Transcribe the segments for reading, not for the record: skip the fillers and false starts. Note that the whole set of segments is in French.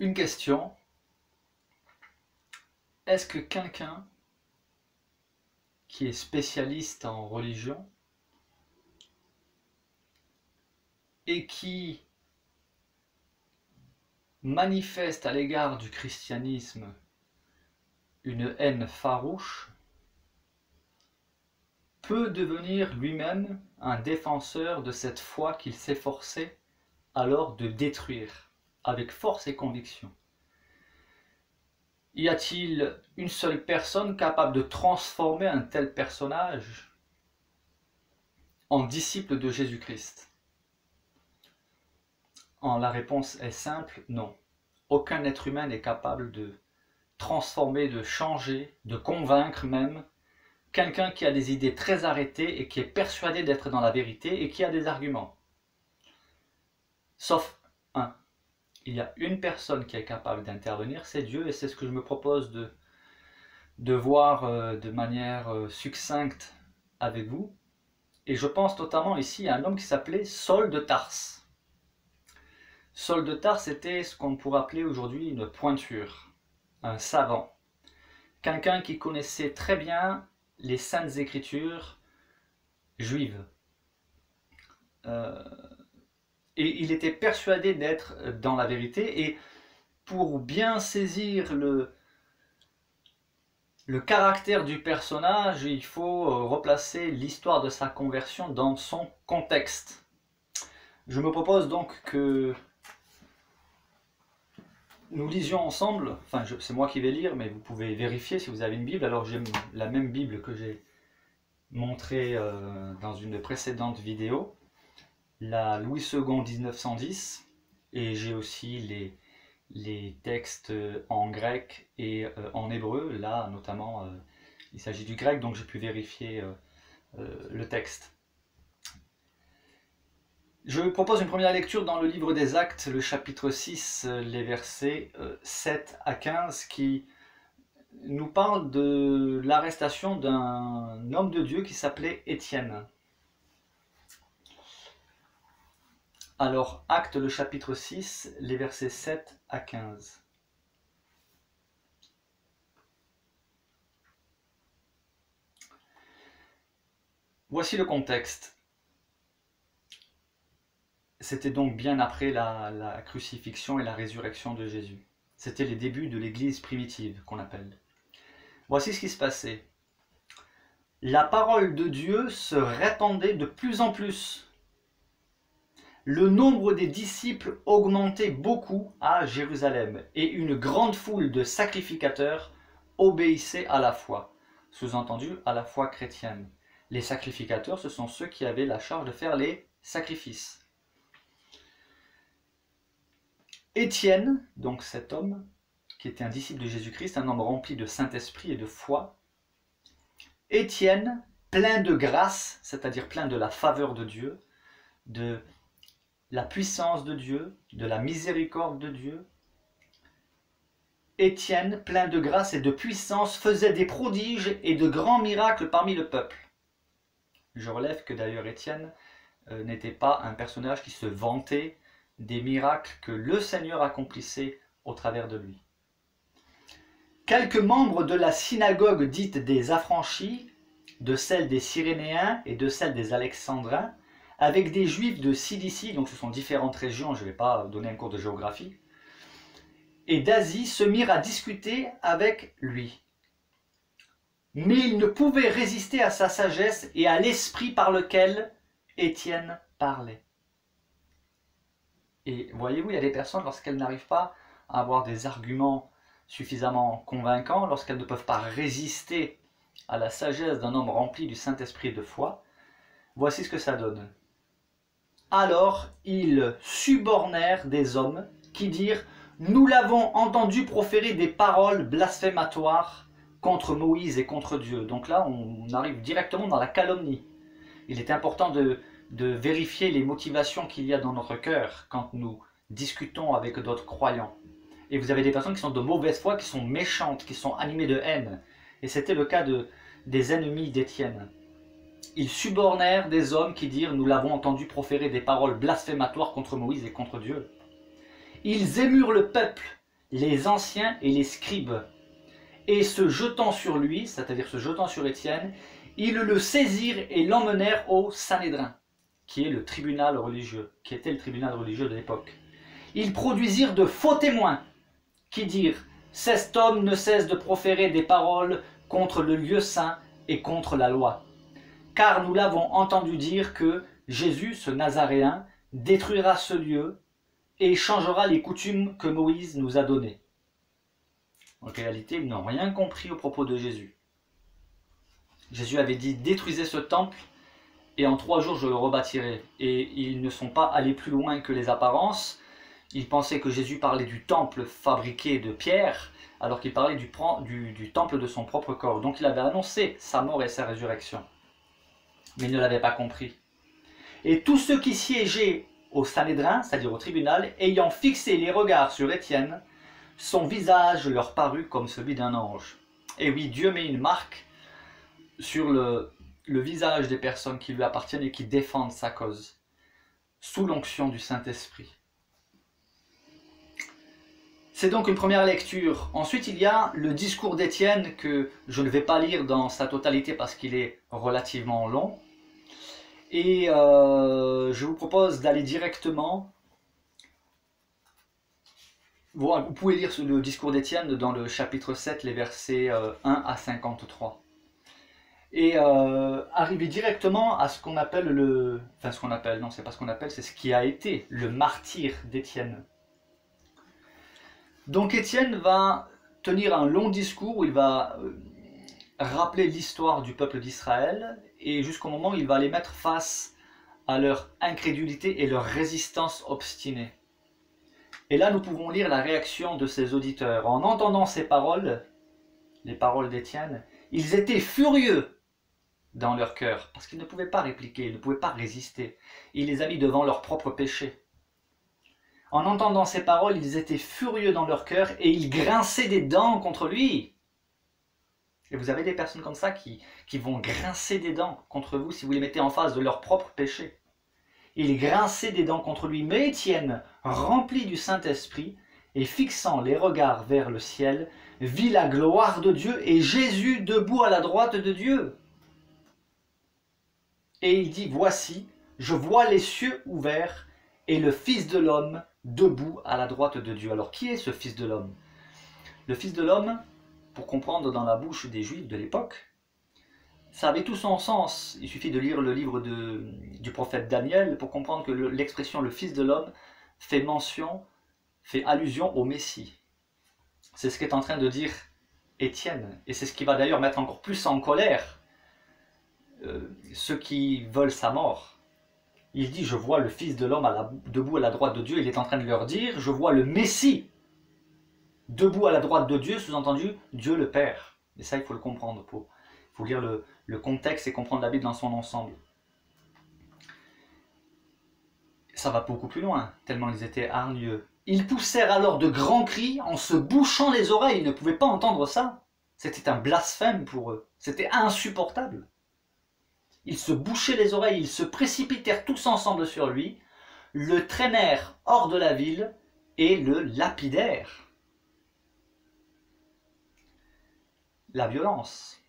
Une question, est-ce que quelqu'un qui est spécialiste en religion et qui manifeste à l'égard du christianisme une haine farouche peut devenir lui-même un défenseur de cette foi qu'il s'efforçait alors de détruire avec force et conviction? Y a-t-il une seule personne capable de transformer un tel personnage en disciple de Jésus-Christ? La réponse est simple, non. Aucun être humain n'est capable de transformer, de changer, de convaincre même quelqu'un qui a des idées très arrêtées et qui est persuadé d'être dans la vérité et qui a des arguments. Sauf un. Il y a une personne qui est capable d'intervenir, c'est Dieu, et c'est ce que je me propose de voir de manière succincte avec vous. Et je pense notamment ici à un homme qui s'appelait Saul de Tarse. Saul de Tarse était ce qu'on pourrait appeler aujourd'hui une pointure, un savant. Quelqu'un qui connaissait très bien les saintes écritures juives. Et il était persuadé d'être dans la vérité, et pour bien saisir le caractère du personnage, il faut replacer l'histoire de sa conversion dans son contexte. Je me propose donc que nous lisions ensemble, enfin c'est moi qui vais lire, mais vous pouvez vérifier si vous avez une Bible. Alors j'ai la même Bible que j'ai montrée dans une précédente vidéo, la Louis II 1910, et j'ai aussi les textes en grec et en hébreu. Là notamment il s'agit du grec, donc j'ai pu vérifier le texte. Je propose une première lecture dans le livre des Actes, le chapitre 6, les versets 7 à 15, qui nous parle de l'arrestation d'un homme de Dieu qui s'appelait Étienne. Alors, Actes, le chapitre 6, les versets 7 à 15. Voici le contexte. C'était donc bien après la crucifixion et la résurrection de Jésus. C'était les débuts de l'Église primitive, qu'on appelle. Voici ce qui se passait. La parole de Dieu se répandait de plus en plus. Le nombre des disciples augmentait beaucoup à Jérusalem, et une grande foule de sacrificateurs obéissait à la foi. Sous-entendu, à la foi chrétienne. Les sacrificateurs, ce sont ceux qui avaient la charge de faire les sacrifices. Étienne, donc cet homme, qui était un disciple de Jésus-Christ, un homme rempli de Saint-Esprit et de foi, Étienne, plein de grâce, c'est-à-dire plein de la faveur de Dieu, de la puissance de Dieu, de la miséricorde de Dieu, Étienne, plein de grâce et de puissance, faisait des prodiges et de grands miracles parmi le peuple. Je relève que d'ailleurs Étienne n'était pas un personnage qui se vantait des miracles que le Seigneur accomplissait au travers de lui. Quelques membres de la synagogue dite des affranchis, de celle des Cyrénéens et de celle des Alexandrins, avec des Juifs de Cilicie, donc ce sont différentes régions, je ne vais pas donner un cours de géographie, et d'Asie, se mirent à discuter avec lui. Mais ils ne pouvaient résister à sa sagesse et à l'esprit par lequel Étienne parlait. Et voyez-vous, il y a des personnes, lorsqu'elles n'arrivent pas à avoir des arguments suffisamment convaincants, lorsqu'elles ne peuvent pas résister à la sagesse d'un homme rempli du Saint-Esprit et de foi, voici ce que ça donne. Alors ils subornèrent des hommes qui dirent « Nous l'avons entendu proférer des paroles blasphématoires contre Moïse et contre Dieu. » Donc là, on arrive directement dans la calomnie. Il est important de vérifier les motivations qu'il y a dans notre cœur quand nous discutons avec d'autres croyants. Et vous avez des personnes qui sont de mauvaise foi, qui sont méchantes, qui sont animées de haine. Et c'était le cas des ennemis d'Étienne. Ils subornèrent des hommes qui dirent « Nous l'avons entendu proférer des paroles blasphématoires contre Moïse et contre Dieu. » Ils émurent le peuple les anciens et les scribes. Et se jetant sur lui, c'est-à-dire se jetant sur Étienne, ils le saisirent et l'emmenèrent au Sanhédrin, qui est le tribunal religieux, qui était le tribunal religieux de l'époque. Ils produisirent de faux témoins, qui dirent « Cet homme ne cesse de proférer des paroles contre le lieu saint et contre la loi. Car nous l'avons entendu dire que Jésus, ce Nazaréen, détruira ce lieu et changera les coutumes que Moïse nous a données. » En réalité, ils n'ont rien compris au propos de Jésus. Jésus avait dit « Détruisez ce temple et en 3 jours je le rebâtirai. » Et ils ne sont pas allés plus loin que les apparences. Ils pensaient que Jésus parlait du temple fabriqué de pierre, alors qu'il parlait du temple de son propre corps. Donc il avait annoncé sa mort et sa résurrection. Mais ils ne l'avaient pas compris. Et tous ceux qui siégeaient au Sanhédrin, c'est-à-dire au tribunal, ayant fixé les regards sur Étienne, son visage leur parut comme celui d'un ange. Et oui, Dieu met une marque sur le visage des personnes qui lui appartiennent et qui défendent sa cause, sous l'onction du Saint-Esprit. C'est donc une première lecture. Ensuite, il y a le discours d'Étienne que je ne vais pas lire dans sa totalité parce qu'il est relativement long. Et je vous propose d'aller directement. Vous pouvez lire le discours d'Étienne dans le chapitre 7, les versets 1 à 53. Et arriver directement à ce qu'on appelle le... Enfin, ce qu'on appelle, non, c'est pas ce qu'on appelle, c'est ce qui a été le martyre d'Étienne. Donc Étienne va tenir un long discours où il va rappeler l'histoire du peuple d'Israël et jusqu'au moment où il va les mettre face à leur incrédulité et leur résistance obstinée. Et là, nous pouvons lire la réaction de ses auditeurs. En entendant ces paroles, les paroles d'Étienne, ils étaient furieux dans leur cœur parce qu'ils ne pouvaient pas répliquer, ils ne pouvaient pas résister. Il les a mis devant leur propre péché. En entendant ces paroles, ils étaient furieux dans leur cœur et ils grinçaient des dents contre lui. Et vous avez des personnes comme ça qui vont grincer des dents contre vous si vous les mettez en face de leur propre péché. Ils grinçaient des dents contre lui, mais Étienne, rempli du Saint-Esprit et fixant les regards vers le ciel, vit la gloire de Dieu et Jésus debout à la droite de Dieu. Et il dit, voici, je vois les cieux ouverts et le Fils de l'homme debout à la droite de Dieu. Alors qui est ce Fils de l'homme? Le Fils de l'homme, pour comprendre dans la bouche des Juifs de l'époque, ça avait tout son sens. Il suffit de lire le livre du prophète Daniel pour comprendre que l'expression le Fils de l'homme fait allusion au Messie. C'est ce qu'est en train de dire Étienne. Et c'est ce qui va d'ailleurs mettre encore plus en colère ceux qui veulent sa mort. Il dit, je vois le Fils de l'homme debout à la droite de Dieu. Il est en train de leur dire, je vois le Messie debout à la droite de Dieu, sous-entendu, Dieu le Père. Et ça, il faut le comprendre. Il faut lire le contexte et comprendre la Bible dans son ensemble. Ça va beaucoup plus loin, tellement ils étaient hargneux. Ils poussèrent alors de grands cris en se bouchant les oreilles. Ils ne pouvaient pas entendre ça. C'était un blasphème pour eux. C'était insupportable. Ils se bouchaient les oreilles, ils se précipitèrent tous ensemble sur lui, le traînèrent hors de la ville et le lapidèrent. La violence,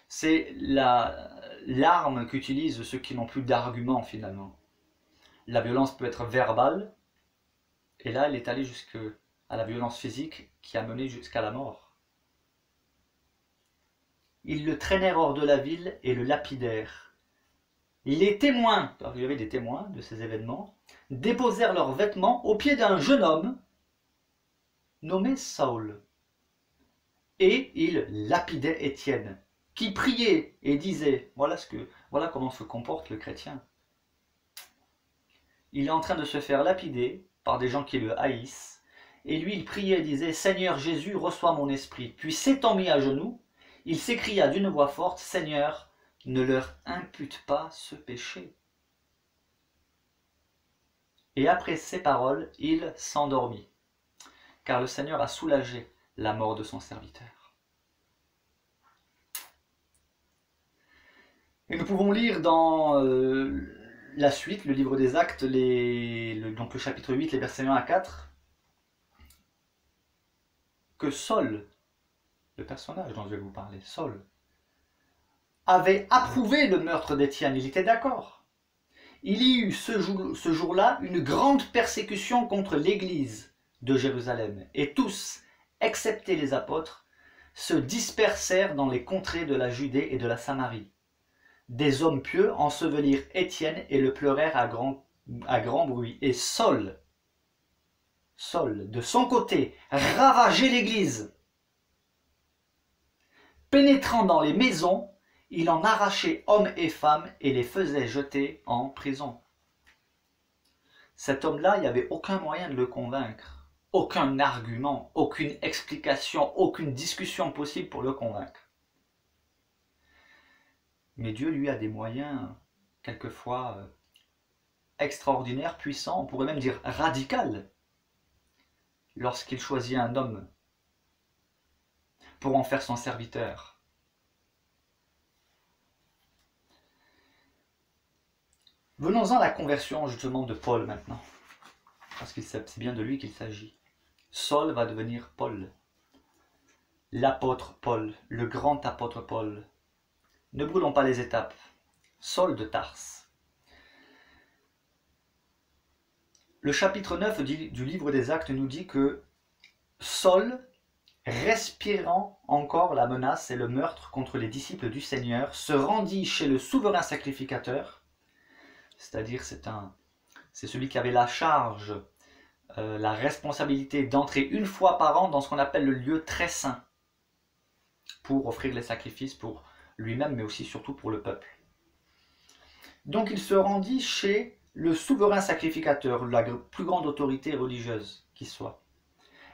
c'est l'arme qu'utilisent ceux qui n'ont plus d'arguments finalement. La violence peut être verbale, et là elle est allée jusqu'à la violence physique qui a mené jusqu'à la mort. Ils le traînèrent hors de la ville et le lapidèrent. Les témoins, il y avait des témoins de ces événements, déposèrent leurs vêtements aux pieds d'un jeune homme nommé Saül. Et ils lapidaient Étienne, qui priait et disait, voilà comment se comporte le chrétien. Il est en train de se faire lapider par des gens qui le haïssent, et lui il priait et disait, Seigneur Jésus, reçois mon esprit. Puis s'étant mis à genoux, il s'écria d'une voix forte, Seigneur, ne leur impute pas ce péché. Et après ces paroles, il s'endormit, car le Seigneur a soulagé la mort de son serviteur. Et nous pouvons lire dans la suite, le livre des Actes, donc le chapitre 8, les versets 1 à 4. que Saul, le personnage dont je vais vous parler, Saul, avait approuvé le meurtre d'Étienne, il était d'accord. Il y eut ce jour-là une grande persécution contre l'église de Jérusalem, et tous, excepté les apôtres, se dispersèrent dans les contrées de la Judée et de la Samarie. Des hommes pieux ensevelirent Étienne et le pleurèrent à grand bruit. Et Saul, de son côté, ravageait l'église. Pénétrant dans les maisons, il en arrachait hommes et femmes et les faisait jeter en prison. Cet homme-là, il n'y avait aucun moyen de le convaincre. Aucun argument, aucune explication, aucune discussion possible pour le convaincre. Mais Dieu, lui, a des moyens, quelquefois, extraordinaires, puissants, on pourrait même dire radicaux, lorsqu'il choisit un homme pour en faire son serviteur. Venons-en à la conversion, justement, de Paul, maintenant. Parce que c'est bien de lui qu'il s'agit. Saul va devenir Paul. L'apôtre Paul, le grand apôtre Paul. Ne brûlons pas les étapes. Saul de Tarse. Le chapitre 9 du livre des Actes nous dit que Saul, respirant encore la menace et le meurtre contre les disciples du Seigneur, se rendit chez le souverain sacrificateur, c'est-à-dire c'est celui qui avait la charge, la responsabilité d'entrer une fois par an dans ce qu'on appelle le lieu très saint, pour offrir les sacrifices pour lui-même, mais aussi surtout pour le peuple. Donc il se rendit chez le souverain sacrificateur, la plus grande autorité religieuse qui soit.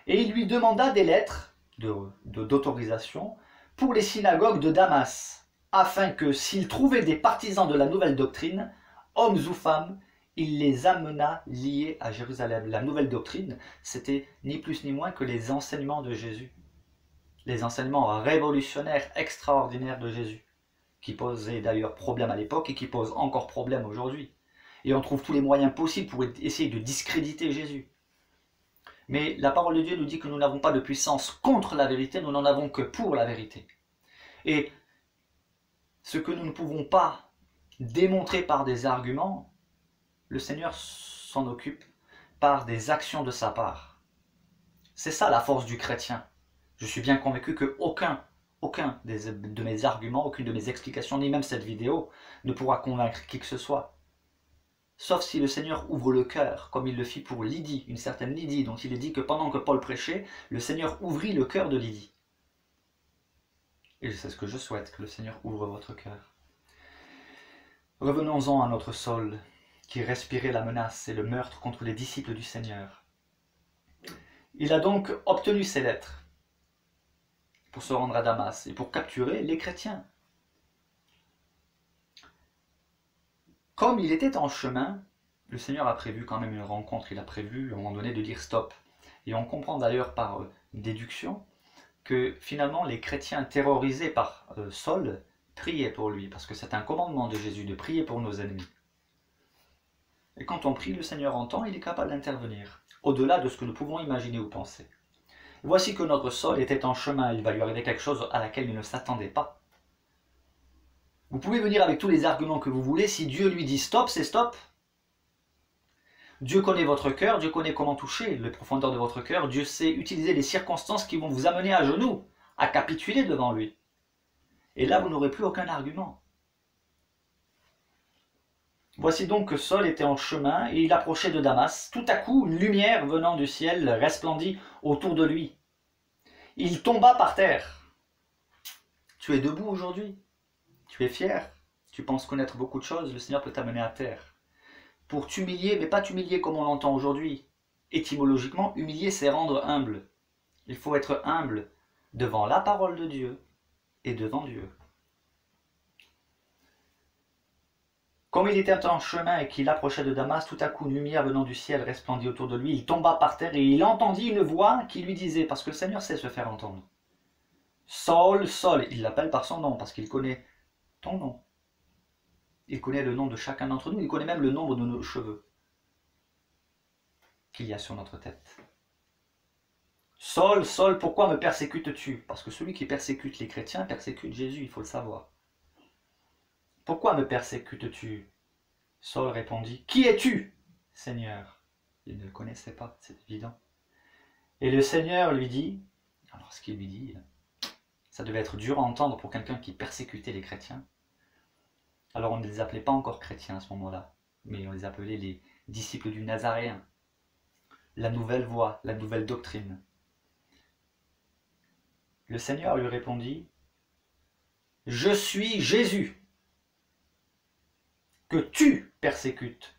Et il lui demanda des lettres d'autorisation pour les synagogues de Damas, afin que s'il trouvait des partisans de la nouvelle doctrine, hommes ou femmes, il les amena liés à Jérusalem. La nouvelle doctrine, c'était ni plus ni moins que les enseignements de Jésus. Les enseignements révolutionnaires, extraordinaires de Jésus, qui posaient d'ailleurs problème à l'époque et qui posent encore problème aujourd'hui. Et on trouve tous les moyens possibles pour essayer de discréditer Jésus. Mais la parole de Dieu nous dit que nous n'avons pas de puissance contre la vérité, nous n'en avons que pour la vérité. Et ce que nous ne pouvons pas démontrer par des arguments, le Seigneur s'en occupe par des actions de sa part. C'est ça la force du chrétien. Je suis bien convaincu qu'aucun de mes arguments, aucune de mes explications, ni même cette vidéo, ne pourra convaincre qui que ce soit. Sauf si le Seigneur ouvre le cœur, comme il le fit pour Lydie, une certaine Lydie, dont il est dit que pendant que Paul prêchait, le Seigneur ouvrit le cœur de Lydie. Et c'est ce que je souhaite, que le Seigneur ouvre votre cœur. Revenons-en à notre Saul, qui respirait la menace et le meurtre contre les disciples du Seigneur. Il a donc obtenu ces lettres pour se rendre à Damas et pour capturer les chrétiens. Comme il était en chemin, le Seigneur a prévu quand même une rencontre, il a prévu à un moment donné de dire stop. Et on comprend d'ailleurs par déduction que finalement les chrétiens terrorisés par Saul priaient pour lui, parce que c'est un commandement de Jésus de prier pour nos ennemis. Et quand on prie, le Seigneur entend, il est capable d'intervenir, au-delà de ce que nous pouvons imaginer ou penser. Voici que notre Saul était en chemin, il va lui arriver quelque chose à laquelle il ne s'attendait pas. Vous pouvez venir avec tous les arguments que vous voulez, si Dieu lui dit stop, c'est stop. Dieu connaît votre cœur, Dieu connaît comment toucher les profondeurs de votre cœur, Dieu sait utiliser les circonstances qui vont vous amener à genoux, à capituler devant lui. Et là, vous n'aurez plus aucun argument. Voici donc que Saul était en chemin et il approchait de Damas. Tout à coup, une lumière venant du ciel resplendit autour de lui. Il tomba par terre. Tu es debout aujourd'hui? Tu es fier? Tu penses connaître beaucoup de choses? Le Seigneur peut t'amener à terre. Pour t'humilier, mais pas t'humilier comme on l'entend aujourd'hui. Étymologiquement, humilier, c'est rendre humble. Il faut être humble devant la parole de Dieu et devant Dieu. Comme il était en chemin et qu'il approchait de Damas, tout à coup une lumière venant du ciel resplendit autour de lui. Il tomba par terre et il entendit une voix qui lui disait, parce que le Seigneur sait se faire entendre, Saul, Saul, il l'appelle par son nom parce qu'il connaît ton nom. Il connaît le nom de chacun d'entre nous, il connaît même le nombre de nos cheveux qu'il y a sur notre tête. Saul, Saul, pourquoi me persécutes-tu? Parce que celui qui persécute les chrétiens persécute Jésus, il faut le savoir. Pourquoi me persécutes-tu? Saul répondit, qui es-tu, Seigneur? Il ne le connaissait pas, c'est évident. Et le Seigneur lui dit, alors ce qu'il lui dit, ça devait être dur à entendre pour quelqu'un qui persécutait les chrétiens. Alors on ne les appelait pas encore chrétiens à ce moment-là, mais on les appelait les disciples du Nazaréen, la nouvelle voie, la nouvelle doctrine. Le Seigneur lui répondit, je suis Jésus, que tu persécutes.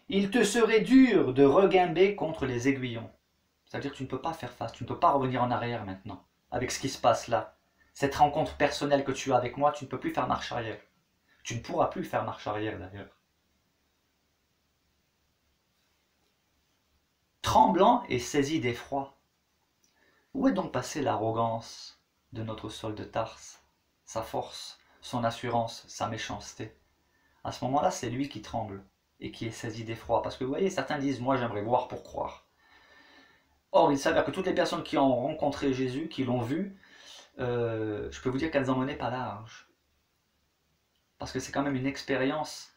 Il te serait dur de reguimber contre les aiguillons. C'est-à-dire que tu ne peux pas faire face, tu ne peux pas revenir en arrière maintenant, avec ce qui se passe là. Cette rencontre personnelle que tu as avec moi, tu ne peux plus faire marche arrière. Tu ne pourras plus faire marche arrière d'ailleurs. Tremblant et saisi d'effroi, où est donc passée l'arrogance de notre Saul de Tarse, sa force, son assurance, sa méchanceté? À ce moment-là, c'est lui qui tremble et qui est saisi d'effroi. Parce que vous voyez, certains disent, moi j'aimerais voir pour croire. Or, il s'avère que toutes les personnes qui ont rencontré Jésus, qui l'ont vu, je peux vous dire qu'elles n'en menaient pas large. Parce que c'est quand même une expérience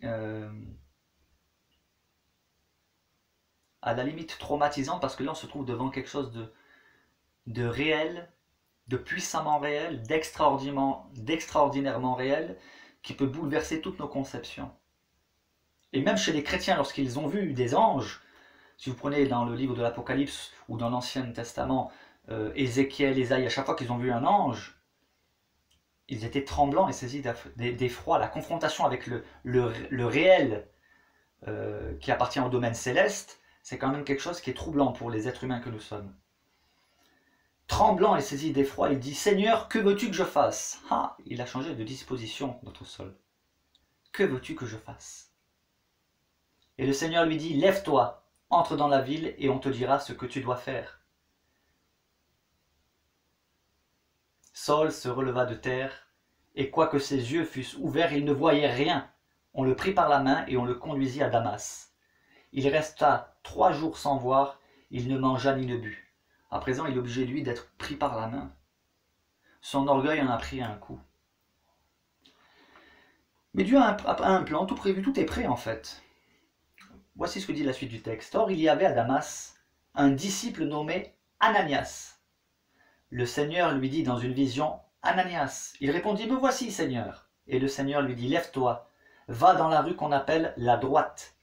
à la limite traumatisante, parce que là on se trouve devant quelque chose de réel, de puissamment réel, d'extraordinairement réel, qui peut bouleverser toutes nos conceptions. Et même chez les chrétiens, lorsqu'ils ont vu des anges, si vous prenez dans le livre de l'Apocalypse ou dans l'Ancien Testament, Ézéchiel, Ésaïe, à chaque fois qu'ils ont vu un ange, ils étaient tremblants et saisis d'effroi. La confrontation avec le réel qui appartient au domaine céleste, c'est quand même quelque chose qui est troublant pour les êtres humains que nous sommes. Tremblant et saisi d'effroi, il dit, Seigneur, que veux-tu que je fasse? Ah, il a changé de disposition, notre Saul. Que veux-tu que je fasse? Et le Seigneur lui dit, lève-toi, entre dans la ville et on te dira ce que tu dois faire. Saul se releva de terre, et quoique ses yeux fussent ouverts, il ne voyait rien. On le prit par la main et on le conduisit à Damas. Il resta 3 jours sans voir, il ne mangea ni ne but. À présent, il est obligé, lui, d'être pris par la main. Son orgueil en a pris un coup. Mais Dieu a un plan, tout prévu, tout est prêt en fait. Voici ce que dit la suite du texte. Or, il y avait à Damas un disciple nommé Ananias. Le Seigneur lui dit dans une vision, Ananias. Il répondit, me voici, Seigneur. Et le Seigneur lui dit, lève-toi, va dans la rue qu'on appelle la droite,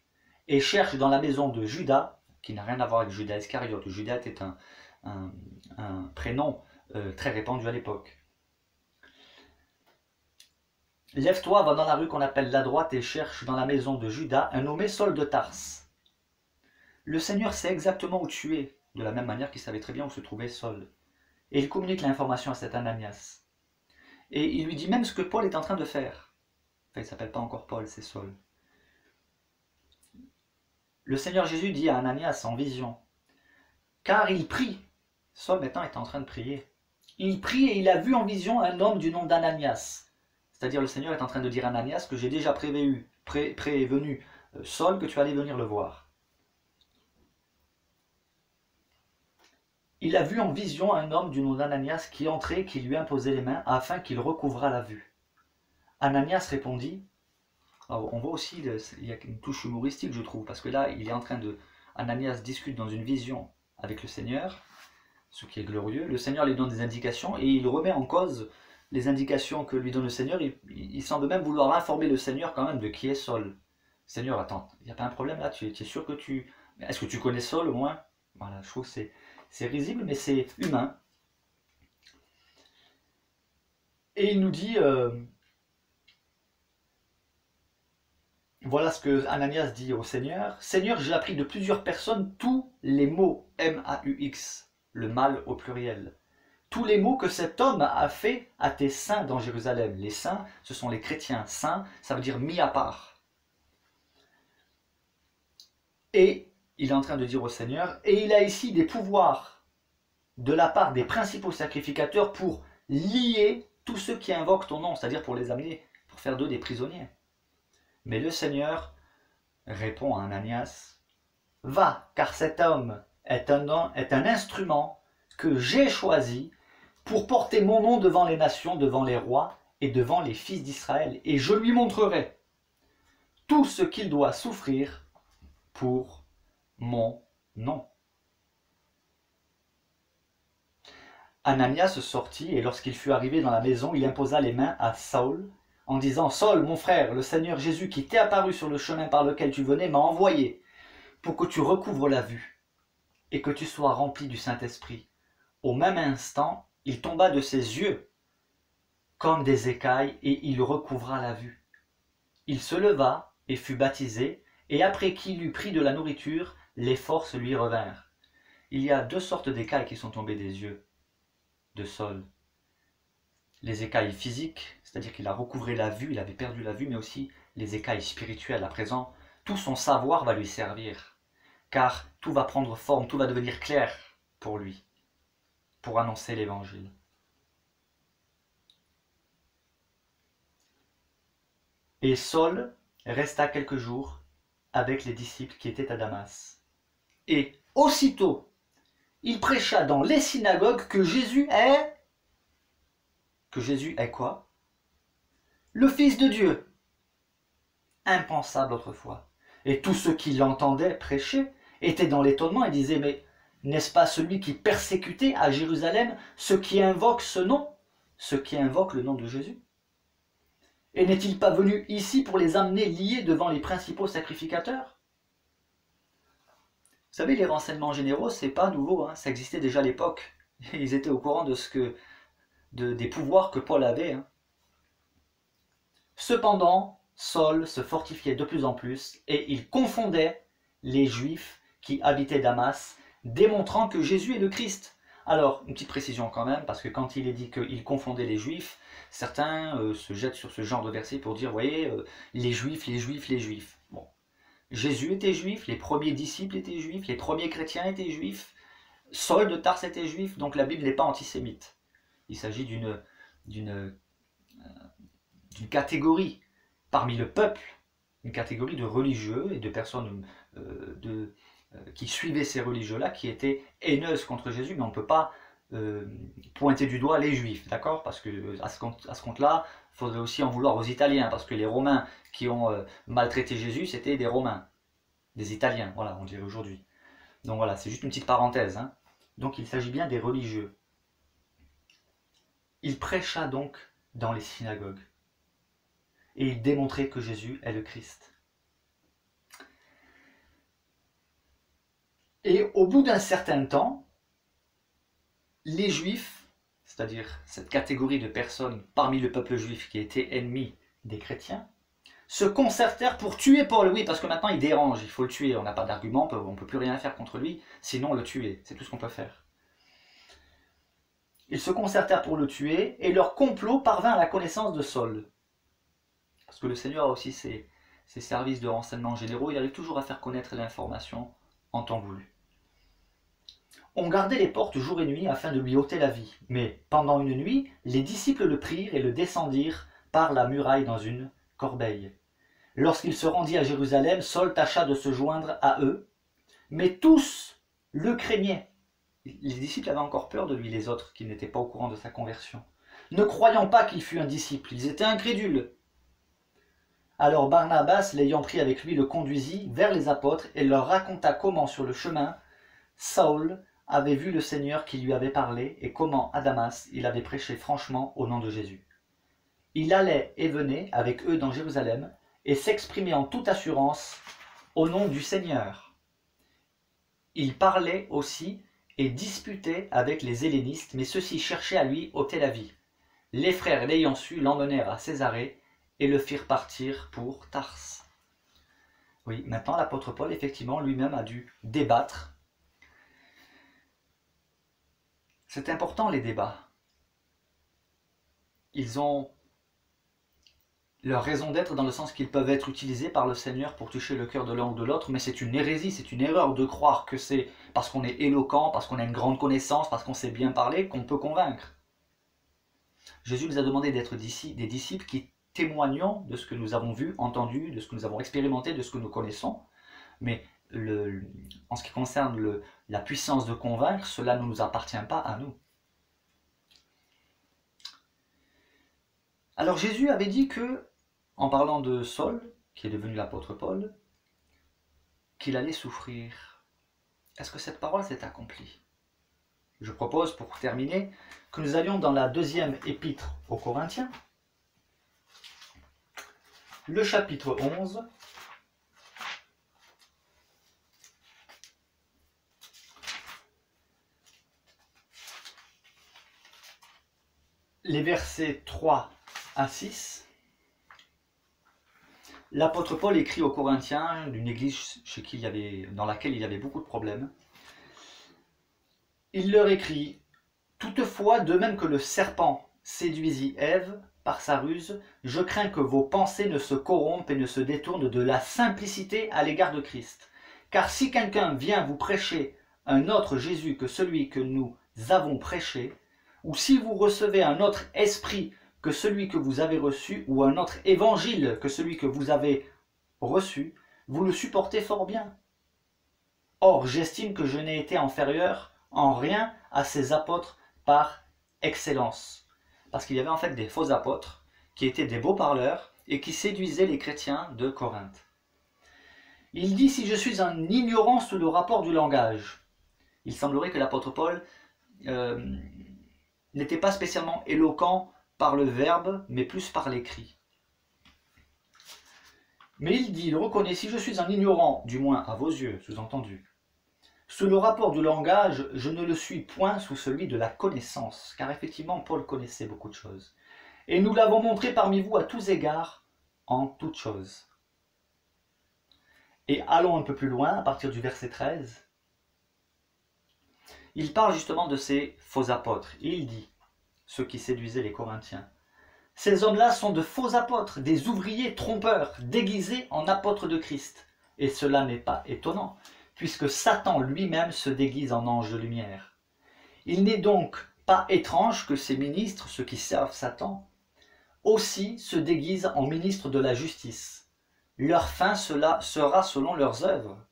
et cherche dans la maison de Judas, qui n'a rien à voir avec Judas Iscariote. Judas était un prénom très répandu à l'époque. Lève-toi, va dans la rue qu'on appelle la droite et cherche dans la maison de Judas un nommé Saul de Tarse. Le Seigneur sait exactement où tu es, de la même manière qu'il savait très bien où se trouvait Saul. Et il communique l'information à cet Ananias. Et il lui dit même ce que Paul est en train de faire. Enfin, il ne s'appelle pas encore Paul, c'est Saul. Le Seigneur Jésus dit à Ananias en vision, car il prie. Saul maintenant est en train de prier. Il prie et il a vu en vision un homme du nom d'Ananias. C'est-à-dire le Seigneur est en train de dire à Ananias que j'ai déjà prévenu Saul que tu allais venir le voir. Il a vu en vision un homme du nom d'Ananias qui entrait, qui lui imposait les mains afin qu'il recouvrât la vue. Ananias répondit, alors on voit aussi, il y a une touche humoristique je trouve, parce que là il est en train de, Ananias discute dans une vision avec le Seigneur, ce qui est glorieux, le Seigneur lui donne des indications et il remet en cause les indications que lui donne le Seigneur, il semble même vouloir informer le Seigneur quand même de qui est Saul. Seigneur, attends, il n'y a pas un problème là, tu es sûr que tu... Est-ce que tu connais Saul au moins? Voilà, je trouve que c'est risible, mais c'est humain. Et il nous dit, voilà ce que Ananias dit au Seigneur. Seigneur, j'ai appris de plusieurs personnes tous les mots, M-A-U-X, le mal au pluriel. Tous les maux que cet homme a fait à tes saints dans Jérusalem. Les saints, ce sont les chrétiens. Saints, ça veut dire mis à part. Et il est en train de dire au Seigneur, et il a ici des pouvoirs de la part des principaux sacrificateurs pour lier tous ceux qui invoquent ton nom, c'est-à-dire pour les amener, pour faire d'eux des prisonniers. Mais le Seigneur répond à Ananias, va, car cet homme est un instrument que j'ai choisi pour porter mon nom devant les nations, devant les rois et devant les fils d'Israël. Et je lui montrerai tout ce qu'il doit souffrir pour mon nom. Ananias sortit, et lorsqu'il fut arrivé dans la maison, il imposa les mains à Saül, en disant « Saül, mon frère, le Seigneur Jésus qui t'est apparu sur le chemin par lequel tu venais m'a envoyé pour que tu recouvres la vue et que tu sois rempli du Saint-Esprit. » Au même instant, il tomba de ses yeux comme des écailles, et il recouvra la vue. Il se leva et fut baptisé, et après qu'il eut pris de la nourriture, les forces lui revinrent. Il y a deux sortes d'écailles qui sont tombées des yeux de Saül. Les écailles physiques, c'est-à-dire qu'il a recouvré la vue, il avait perdu la vue, mais aussi les écailles spirituelles. À présent, tout son savoir va lui servir, car tout va prendre forme, tout va devenir clair pour lui, pour annoncer l'évangile. Et Saül resta quelques jours avec les disciples qui étaient à Damas. Et aussitôt, il prêcha dans les synagogues que Jésus est... Que Jésus est quoi? Le Fils de Dieu. Impensable autrefois. Et tous ceux qui l'entendaient prêcher étaient dans l'étonnement et disaient « Mais n'est-ce pas celui qui persécutait à Jérusalem ceux qui invoquent ce nom, ceux qui invoquent le nom de Jésus? Et n'est-il pas venu ici pour les amener liés devant les principaux sacrificateurs ?» Vous savez, les renseignements généraux, c'est pas nouveau, hein, ça existait déjà à l'époque. Ils étaient au courant de des pouvoirs que Paul avait. Hein. Cependant, Saül se fortifiait de plus en plus et il confondait les Juifs qui habitaient Damas, démontrant que Jésus est le Christ. Alors, une petite précision quand même, parce que quand il est dit qu'il confondait les Juifs, certains se jettent sur ce genre de verset pour dire, vous voyez, les Juifs, les Juifs, les Juifs. Bon. Jésus était juif, les premiers disciples étaient juifs, les premiers chrétiens étaient juifs, Saül de Tarse était juif, donc la Bible n'est pas antisémite. Il s'agit d'une catégorie parmi le peuple, une catégorie de religieux et de personnes qui suivaient ces religieux-là, qui étaient haineuses contre Jésus, mais on ne peut pas pointer du doigt les Juifs, d'accord? Parce que à ce compte-là, il faudrait aussi en vouloir aux Italiens, parce que les Romains qui ont maltraité Jésus, c'était des Romains, des Italiens, voilà, on dirait aujourd'hui. Donc voilà, c'est juste une petite parenthèse. Hein. Donc il s'agit bien des religieux. Il prêcha donc dans les synagogues, et il démontrait que Jésus est le Christ. Et au bout d'un certain temps, les Juifs, c'est-à-dire cette catégorie de personnes parmi le peuple juif qui était ennemi des chrétiens, se concertèrent pour tuer Paul. Oui, parce que maintenant il dérange, il faut le tuer, on n'a pas d'argument, on ne peut plus rien faire contre lui, sinon le tuer, c'est tout ce qu'on peut faire. Ils se concertèrent pour le tuer, et leur complot parvint à la connaissance de Saül. Parce que le Seigneur a aussi ses services de renseignement généraux, il arrive toujours à faire connaître l'information en temps voulu. On gardait les portes jour et nuit afin de lui ôter la vie. Mais pendant une nuit, les disciples le prirent et le descendirent par la muraille dans une corbeille. Lorsqu'il se rendit à Jérusalem, Saül tâcha de se joindre à eux, mais tous le craignaient. Les disciples avaient encore peur de lui, les autres, qui n'étaient pas au courant de sa conversion. Ne croyant pas qu'il fût un disciple, ils étaient incrédules. Alors Barnabas, l'ayant pris avec lui, le conduisit vers les apôtres et leur raconta comment, sur le chemin, Saül avait vu le Seigneur qui lui avait parlé et comment, à Damas, il avait prêché franchement au nom de Jésus. Il allait et venait avec eux dans Jérusalem et s'exprimait en toute assurance au nom du Seigneur. Il parlait aussi et disputait avec les hellénistes, mais ceux-ci cherchaient à lui ôter la vie. Les frères, l'ayant su, l'emmenèrent à Césarée et le firent partir pour Tarse. Oui, maintenant l'apôtre Paul, effectivement, lui-même a dû débattre. C'est important, les débats. Ils ont leur raison d'être dans le sens qu'ils peuvent être utilisés par le Seigneur pour toucher le cœur de l'un ou de l'autre, mais c'est une hérésie, c'est une erreur de croire que c'est parce qu'on est éloquent, parce qu'on a une grande connaissance, parce qu'on sait bien parler, qu'on peut convaincre. Jésus nous a demandé d'être des disciples qui témoignons de ce que nous avons vu, entendu, de ce que nous avons expérimenté, de ce que nous connaissons, mais en ce qui concerne la puissance de convaincre, cela ne nous appartient pas à nous. Alors Jésus avait dit que, en parlant de Saul, qui est devenu l'apôtre Paul, qu'il allait souffrir. Est-ce que cette parole s'est accomplie? Je propose, pour terminer, que nous allions dans la deuxième épître aux Corinthiens, le chapitre 11, les versets 3 à 6. L'apôtre Paul écrit aux Corinthiens d'une église dans laquelle il y avait beaucoup de problèmes. Il leur écrit « Toutefois, de même que le serpent séduisit Ève par sa ruse, je crains que vos pensées ne se corrompent et ne se détournent de la simplicité à l'égard de Christ. Car si quelqu'un vient vous prêcher un autre Jésus que celui que nous avons prêché, ou si vous recevez un autre esprit que celui que vous avez reçu, ou un autre évangile que celui que vous avez reçu, vous le supportez fort bien. Or, j'estime que je n'ai été inférieur en rien à ces apôtres par excellence. » Parce qu'il y avait en fait des faux apôtres qui étaient des beaux parleurs et qui séduisaient les chrétiens de Corinthe. Il dit « Si je suis un ignorant sous le rapport du langage », il semblerait que l'apôtre Paul n'était pas spécialement éloquent par le verbe, mais plus par l'écrit. Mais il reconnaît, si je suis un ignorant, du moins à vos yeux, sous-entendu, sous le rapport du langage, je ne le suis point sous celui de la connaissance, car effectivement, Paul connaissait beaucoup de choses. Et nous l'avons montré parmi vous à tous égards, en toutes choses. Et allons un peu plus loin, à partir du verset 13. Il parle justement de ces faux apôtres. Il dit, ceux qui séduisaient les Corinthiens, « Ces hommes-là sont de faux apôtres, des ouvriers trompeurs, déguisés en apôtres de Christ. Et cela n'est pas étonnant, puisque Satan lui-même se déguise en ange de lumière. Il n'est donc pas étrange que ces ministres, ceux qui servent Satan, aussi se déguisent en ministres de la justice. Leur fin sera selon leurs œuvres.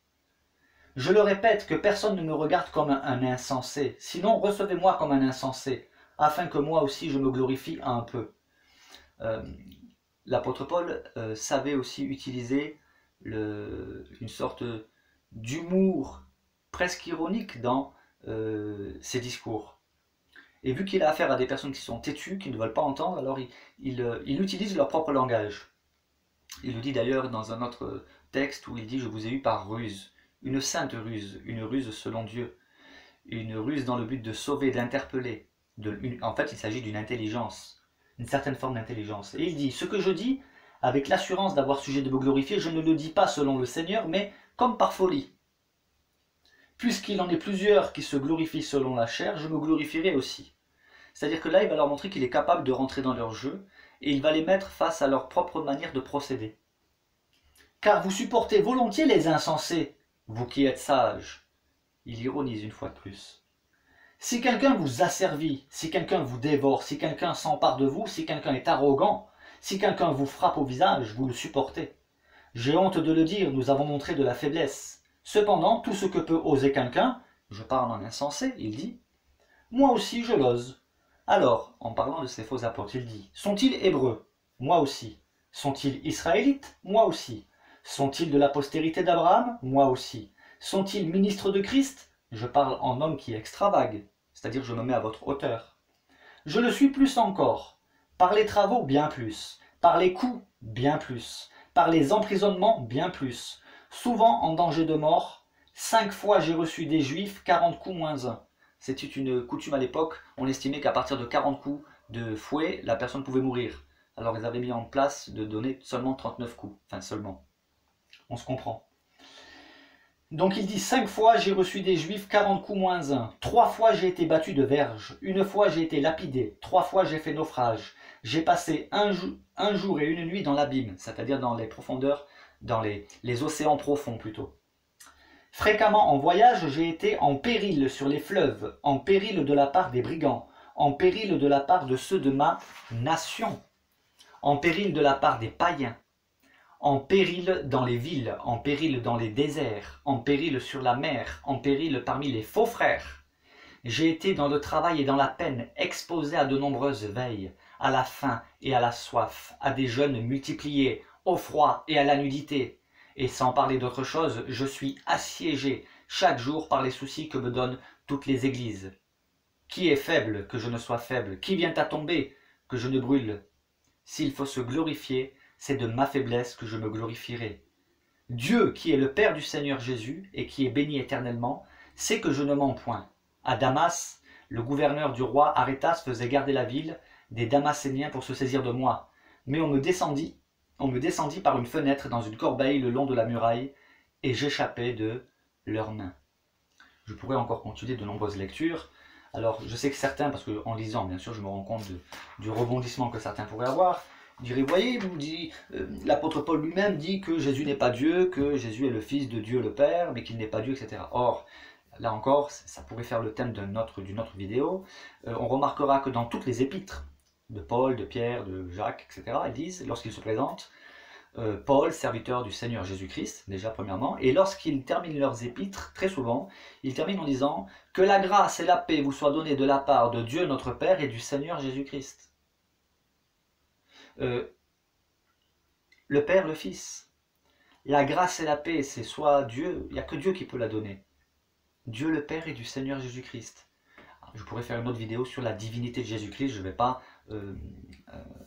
Je le répète, que personne ne me regarde comme un insensé, sinon recevez-moi comme un insensé, afin que moi aussi je me glorifie un peu. » L'apôtre Paul savait aussi utiliser une sorte d'humour presque ironique dans ses discours. Et vu qu'il a affaire à des personnes qui sont têtues, qui ne veulent pas entendre, alors il utilise leur propre langage. Il le dit d'ailleurs dans un autre texte où il dit « Je vous ai eu par ruse ». Une sainte ruse, une ruse selon Dieu, une ruse dans le but de sauver, d'interpeller. En fait, il s'agit d'une intelligence, une certaine forme d'intelligence. Et il dit, ce que je dis, avec l'assurance d'avoir sujet de me glorifier, je ne le dis pas selon le Seigneur, mais comme par folie. Puisqu'il en est plusieurs qui se glorifient selon la chair, je me glorifierai aussi. C'est-à-dire que là, il va leur montrer qu'il est capable de rentrer dans leur jeu, et il va les mettre face à leur propre manière de procéder. Car vous supportez volontiers les insensés, vous qui êtes sages. Il ironise une fois de plus. Si quelqu'un vous asservit, si quelqu'un vous dévore, si quelqu'un s'empare de vous, si quelqu'un est arrogant, si quelqu'un vous frappe au visage, vous le supportez. J'ai honte de le dire, nous avons montré de la faiblesse. Cependant, tout ce que peut oser quelqu'un, je parle en insensé, il dit, moi aussi je l'ose. Alors, en parlant de ces faux apôtres, il dit, sont-ils hébreux? Moi aussi. Sont-ils israélites? Moi aussi. Sont-ils de la postérité d'Abraham? Moi aussi. Sont-ils ministres de Christ? Je parle en homme qui extravague, c'est-à-dire je me mets à votre hauteur. Je le suis plus encore, par les travaux bien plus, par les coups bien plus, par les emprisonnements bien plus, souvent en danger de mort. 5 fois j'ai reçu des Juifs, 40 coups moins 1. C'était une coutume à l'époque, on estimait qu'à partir de 40 coups de fouet, la personne pouvait mourir. Alors ils avaient mis en place de donner seulement 39 coups, enfin seulement. On se comprend. Donc il dit 5 fois j'ai reçu des Juifs, 40 coups moins 1. 3 fois j'ai été battu de verge. 1 fois j'ai été lapidé. 3 fois j'ai fait naufrage. J'ai passé un jour et une nuit dans l'abîme, c'est-à-dire dans les profondeurs, dans les océans profonds plutôt. Fréquemment en voyage, j'ai été en péril sur les fleuves, en péril de la part des brigands, en péril de la part de ceux de ma nation, en péril de la part des païens, en péril dans les villes, en péril dans les déserts, en péril sur la mer, en péril parmi les faux frères. J'ai été dans le travail et dans la peine, exposé à de nombreuses veilles, à la faim et à la soif, à des jeûnes multipliés, au froid et à la nudité. Et sans parler d'autre chose, je suis assiégé chaque jour par les soucis que me donnent toutes les églises. Qui est faible, que je ne sois faible? Qui vient à tomber, que je ne brûle? S'il faut se glorifier, c'est de ma faiblesse que je me glorifierai. Dieu, qui est le Père du Seigneur Jésus, et qui est béni éternellement, sait que je ne mens point. À Damas, le gouverneur du roi Arétas faisait garder la ville des Damascéniens pour se saisir de moi. Mais on me descendit par une fenêtre dans une corbeille le long de la muraille, et j'échappais de leurs mains. Je pourrais encore continuer de nombreuses lectures. Alors, je sais que certains, parce qu'en lisant, bien sûr, je me rends compte du rebondissement que certains pourraient avoir, diraient, voyez, l'apôtre Paul lui-même dit que Jésus n'est pas Dieu, que Jésus est le Fils de Dieu le Père, mais qu'il n'est pas Dieu, etc. Or, là encore, ça pourrait faire le thème d'une autre vidéo. On remarquera que dans toutes les épîtres de Paul, de Pierre, de Jacques, etc., ils disent, lorsqu'ils se présentent, Paul, serviteur du Seigneur Jésus-Christ, déjà premièrement, et lorsqu'ils terminent leurs épîtres, très souvent, ils terminent en disant « Que la grâce et la paix vous soient données de la part de Dieu notre Père et du Seigneur Jésus-Christ. » Le Père, le Fils. La grâce et la paix, c'est soit Dieu, il n'y a que Dieu qui peut la donner. Dieu le Père et du Seigneur Jésus-Christ. Je pourrais faire une autre vidéo sur la divinité de Jésus-Christ, je ne vais pas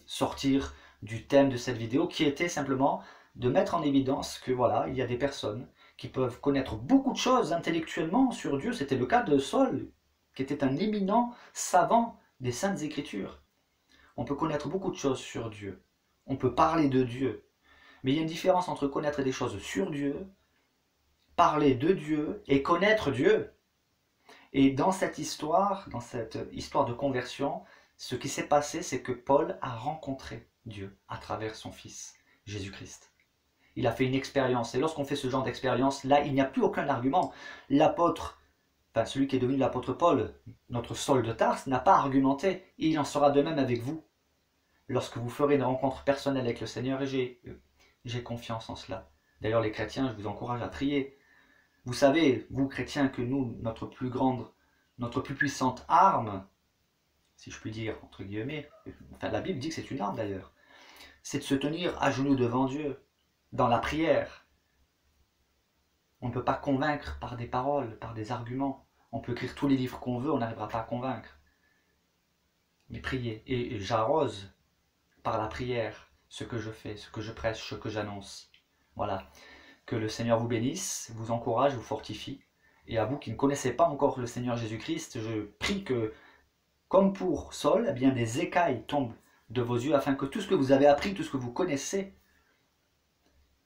sortir du thème de cette vidéo, qui était simplement de mettre en évidence que voilà, il y a des personnes qui peuvent connaître beaucoup de choses intellectuellement sur Dieu. C'était le cas de Saul, qui était un éminent savant des Saintes Écritures. On peut connaître beaucoup de choses sur Dieu, on peut parler de Dieu, mais il y a une différence entre connaître des choses sur Dieu, parler de Dieu et connaître Dieu. Et dans cette histoire de conversion, ce qui s'est passé, c'est que Paul a rencontré Dieu à travers son Fils, Jésus-Christ. Il a fait une expérience, et lorsqu'on fait ce genre d'expérience, là, il n'y a plus aucun argument. L'apôtre, enfin celui qui est devenu l'apôtre Paul, notre Saul de Tarse, n'a pas argumenté, et il en sera de même avec vous. Lorsque vous ferez une rencontre personnelle avec le Seigneur, et j'ai confiance en cela. D'ailleurs, les chrétiens, je vous encourage à prier. Vous savez, vous chrétiens, que nous, notre plus puissante arme, si je puis dire, entre guillemets, enfin la Bible dit que c'est une arme d'ailleurs, c'est de se tenir à genoux devant Dieu, dans la prière. On ne peut pas convaincre par des paroles, par des arguments. On peut écrire tous les livres qu'on veut, on n'arrivera pas à convaincre. Mais priez, et j'arrose par la prière ce que je fais, ce que je prêche, ce que j'annonce. Voilà. Que le Seigneur vous bénisse, vous encourage, vous fortifie. Et à vous qui ne connaissez pas encore le Seigneur Jésus-Christ, je prie que, comme pour Saul, eh bien, des écailles tombent de vos yeux, afin que tout ce que vous avez appris, tout ce que vous connaissez,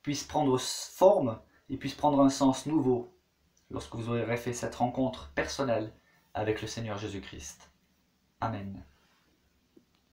puisse prendre forme et puisse prendre un sens nouveau lorsque vous aurez fait cette rencontre personnelle avec le Seigneur Jésus-Christ. Amen.